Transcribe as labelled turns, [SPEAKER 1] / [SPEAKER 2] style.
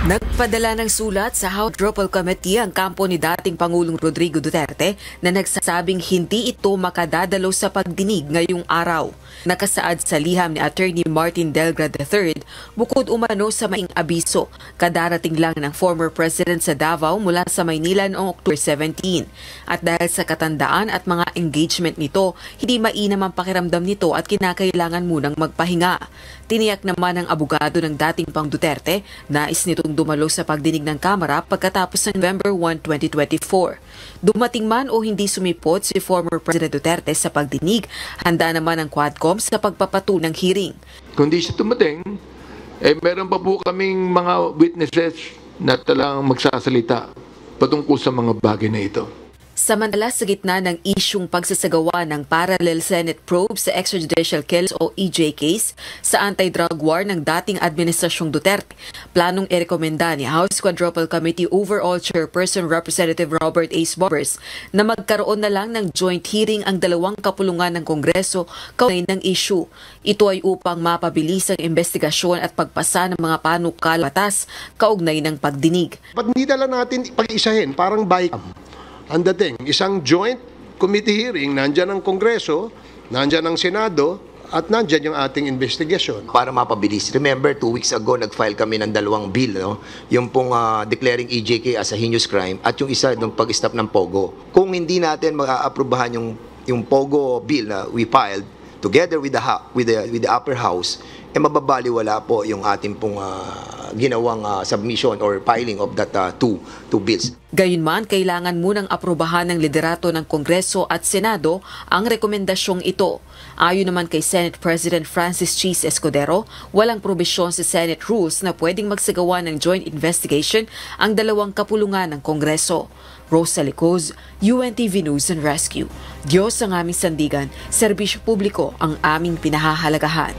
[SPEAKER 1] Nagpadala ng sulat sa House Control Committee ang kampo ni dating Pangulong Rodrigo Duterte na nagsasabing hindi ito makadadalo sa pagdinig ngayong araw. Nakasaad sa liham ni Attorney Martin Delgado III, bukod umano sa maing abiso, kadarating lang ng former president sa Davao mula sa Maynila noong October 17. At dahil sa katandaan at mga engagement nito, hindi mainam ang pakiramdam nito at kinakailangan munang magpahinga. Tiniyak naman ng abogado ng dating Pang Duterte, nais nitong dumalo sa pagdinig ng Kamara pagkatapos ng November 1, 2024. Dumating man o hindi sumipot si former President Duterte sa pagdinig, handa naman ang Quadcom sa pagpapatuloy ng hearing.
[SPEAKER 2] Kung di siya tumating, meron pa po kaming mga witnesses na talagang magsasalita patungkol sa mga bagay na ito.
[SPEAKER 1] Samantala, sa gitna ng isyung pagsasagawa ng parallel Senate probe sa extrajudicial kills o EJ case sa anti-drug war ng dating Administrasyong Duterte, planong irekomenda ni House Quadruple Committee Overall Chairperson Representative Robert A. Barbers na magkaroon na lang ng joint hearing ang dalawang kapulungan ng Kongreso kaugnay ng issue. Ito ay upang mapabilis ang investigasyon at pagpasa ng mga panukalang batas kaugnay ng pagdinig.
[SPEAKER 3] Ba't hindi lang natin pag-isahin, parang BICAM? Ang dating, isang joint committee hearing, nandyan ang Kongreso, nandyan ang Senado, at nandyan yung ating investigasyon.
[SPEAKER 4] Para mapabilis. Remember, 2 weeks ago, nag-file kami ng dalawang bill, no? Yung pong declaring EJK as a heinous crime at yung isa ng pag-stop ng POGO. Kung hindi natin mag-aaprubahan yung POGO bill na we filed together with the upper house, mababaliwala po yung ating pong ginawang submission or filing of that two bills.
[SPEAKER 1] Gayunman, kailangan munang aprubahan ng liderato ng Kongreso at Senado ang rekomendasyong ito. Ayon naman kay Senate President Francis Cheese Escudero, walang probisyon sa Senate rules na pwedeng magsagawa ng joint investigation ang dalawang kapulungan ng Kongreso. Rosa Licoz, UNTV News and Rescue. Diyos ang aming sandigan, serbisyo publiko ang aming pinahahalagahan.